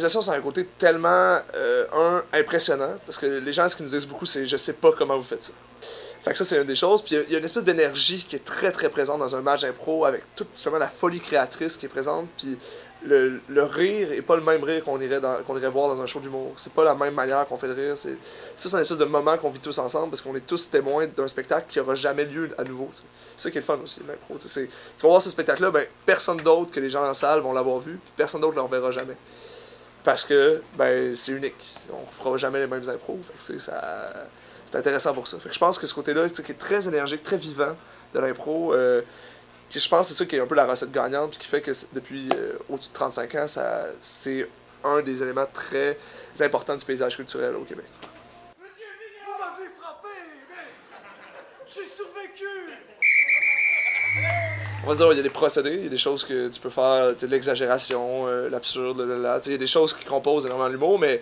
l'improvisation, c'est un côté tellement, impressionnant, parce que les gens, ce qu'ils nous disent beaucoup, c'est « je sais pas comment vous faites ça ». Fait que ça, c'est une des choses. Puis il y a une espèce d'énergie qui est très très présente dans un match d'impro, avec toute justement la folie créatrice qui est présente. Puis le rire est pas le même rire qu'on irait voir dans un show d'humour. C'est pas la même manière qu'on fait de rire. C'est juste un espèce de moment qu'on vit tous ensemble, parce qu'on est tous témoins d'un spectacle qui aura jamais lieu à nouveau. T'sais. C'est ça qui est le fun aussi, l'impro. Tu vas voir ce spectacle-là, ben, personne d'autre que les gens dans la salle vont l'avoir vu, puis personne d'autre ne le reverra jamais. Parce que ben, c'est unique. On fera jamais les mêmes impros. Fait que, c'est intéressant pour ça. Fait que je pense que ce côté-là, qui est très énergique, très vivant de l'impro, je pense que c'est ça qui est un peu la recette gagnante, puis qui fait que depuis au-dessus de 35 ans, c'est un des éléments très importants du paysage culturel au Québec. Monsieur Vignon! Vous m'avez frappé, mais j'ai survécu! On va dire, il y a des procédés, il y a des choses que tu peux faire, l'exagération, l'absurde, il y a des choses qui composent énormément l'humour, mais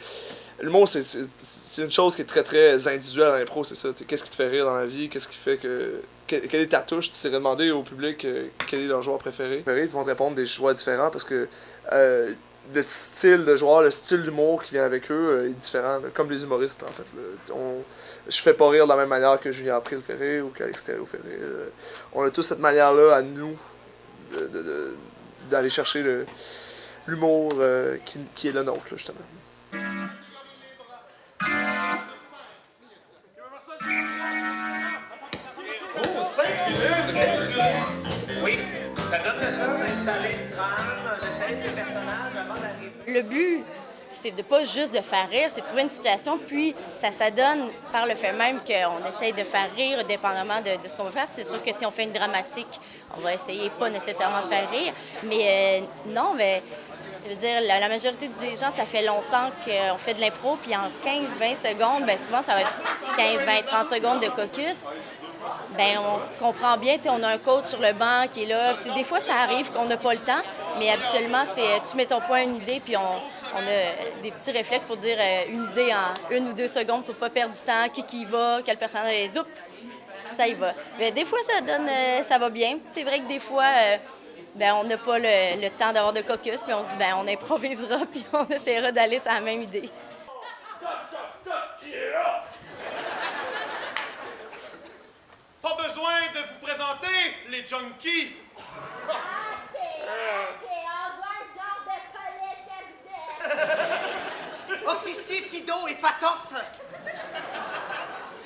l'humour, c'est une chose qui est très très individuelle dans l'impro, c'est ça. Qu'est-ce qui te fait rire dans la vie, qu'est-ce qui fait que... Quelle est ta touche? Tu t'es demandé au public quel est leur joueur préféré. Ils vont te répondre des choix différents parce que le style de joueur, le style d'humour qui vient avec eux est différent, comme les humoristes en fait. Je fais pas rire de la même manière que Julien April fait rire ou qu'Alex Thériault fait rire. On a tous cette manière-là à nous d'aller chercher l'humour qui est le nôtre, là, justement. Oui, ça donne le temps d'installer une trame, de créer ses personnages avant d'arriver. Le but, c'est de pas juste de faire rire, c'est de trouver une situation, puis ça donne par le fait même qu'on essaye de faire rire, dépendamment de ce qu'on va faire. C'est sûr que si on fait une dramatique, on va essayer pas nécessairement de faire rire, mais non, mais je veux dire, la majorité des gens, ça fait longtemps qu'on fait de l'impro, puis en 15-20 secondes, bien souvent, ça va être 15-20-30 secondes de caucus. Bien, on se comprend bien, on a un coach sur le banc qui est là. Puis, des fois, ça arrive qu'on n'a pas le temps, mais habituellement, c'est tu mets ton point une idée, puis on a des petits réflexes pour dire une idée en 1 ou 2 secondes pour pas perdre du temps, qui y va, quel personnage est, zoup, ça y va. Mais des fois, ça va bien. C'est vrai que des fois, ben, on n'a pas le temps d'avoir de caucus, puis on se dit, ben, on improvisera, puis on essaiera d'aller sur la même idée. Pas besoin de vous présenter, les junkies! Envoie le genre de colette que vous êtes! Officier Fido et Patoff!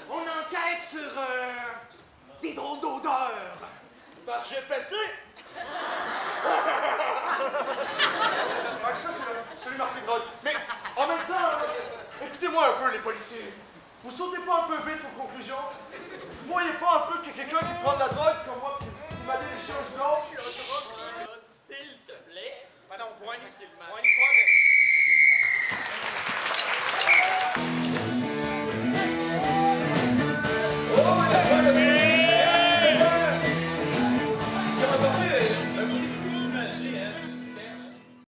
On enquête sur des drôles d'odeurs. Parce que j'ai pété! Ça, c'est le Marc Pétrole. Mais en même temps, écoutez-moi un peu, les policiers. Vous sautez pas un peu vite aux conclusions? Vous voyez pas un peu que quelqu'un qui prend de la drogue